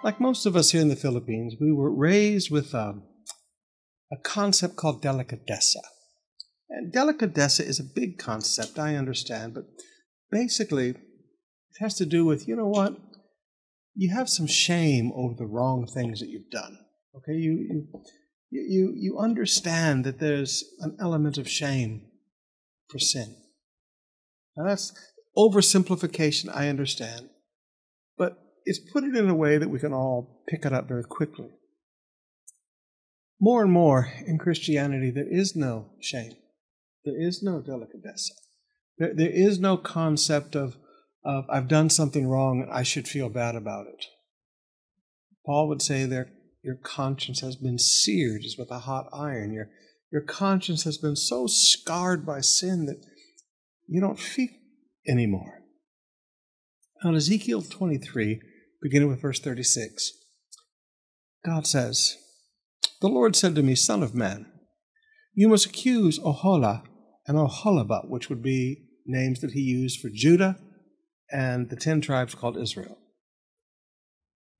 Like most of us here in the Philippines, we were raised with a concept called delicadeza. And delicadeza is a big concept, I understand, but basically it has to do with, you know what? You have some shame over the wrong things that you've done. Okay, you understand that there's an element of shame for sin. Now that's oversimplification, I understand, but it's put it in a way that we can all pick it up very quickly. More and more in Christianity, there is no shame. There is no delicadeza. There is no concept of I've done something wrong and I should feel bad about it. Paul would say there, your conscience has been seared as with a hot iron. Your conscience has been so scarred by sin that you don't feel anymore. Now in Ezekiel 23, beginning with verse 36, God says, "The Lord said to me, Son of man, you must accuse Oholah and Oholibah," which would be names that he used for Judah and the 10 tribes called Israel.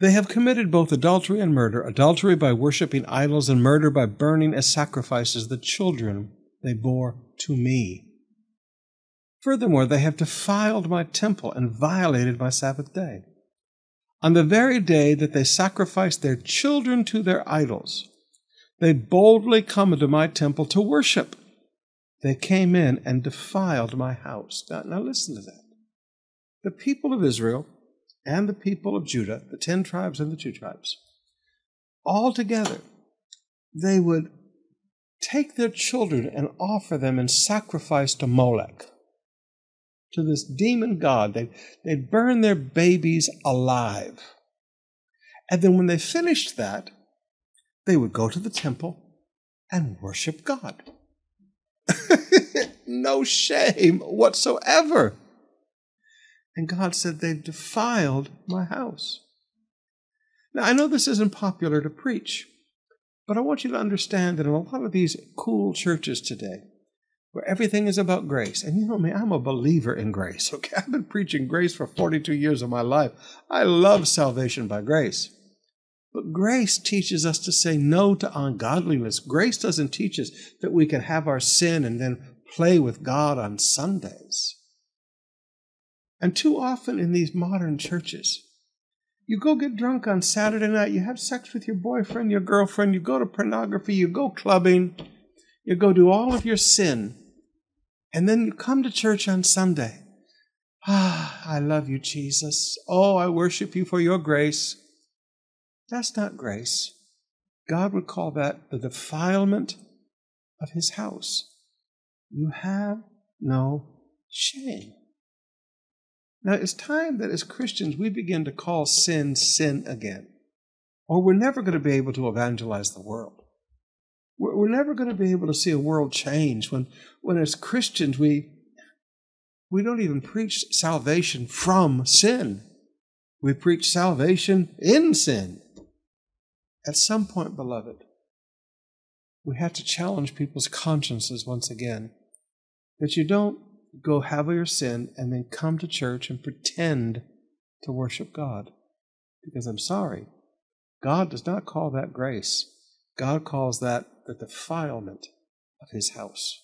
"They have committed both adultery and murder, adultery by worshiping idols and murder by burning as sacrifices the children they bore to me. Furthermore, they have defiled my temple and violated my Sabbath day. On the very day that they sacrificed their children to their idols, they boldly come into my temple to worship. They came in and defiled my house." Now listen to that. The people of Israel and the people of Judah, the 10 tribes and the 2 tribes, all together, they would take their children and offer them in sacrifice to Molech, to this demon god. They'd burn their babies alive. And then when they finished that, they would go to the temple and worship God. No shame whatsoever. And God said, they've defiled my house. Now, I know this isn't popular to preach, but I want you to understand that in a lot of these cool churches today, where everything is about grace, and you know me, I'm a believer in grace, okay? I've been preaching grace for 42 years of my life. I love salvation by grace. But grace teaches us to say no to ungodliness. Grace doesn't teach us that we can have our sin and then play with God on Sundays. And too often in these modern churches, you go get drunk on Saturday night, you have sex with your boyfriend, your girlfriend, you go to pornography, you go clubbing, you go do all of your sin, and then you come to church on Sunday. I love you, Jesus. Oh, I worship you for your grace. That's not grace. God would call that the defilement of his house. You have no shame. Now, it's time that as Christians we begin to call sin, sin again. Or we're never going to be able to evangelize the world. We're never going to be able to see a world change when as Christians we don't even preach salvation from sin. We preach salvation in sin. At some point, beloved, we have to challenge people's consciences once again that you don't go have your sin and then come to church and pretend to worship God. Because I'm sorry, God does not call that grace. God calls that the defilement of his house.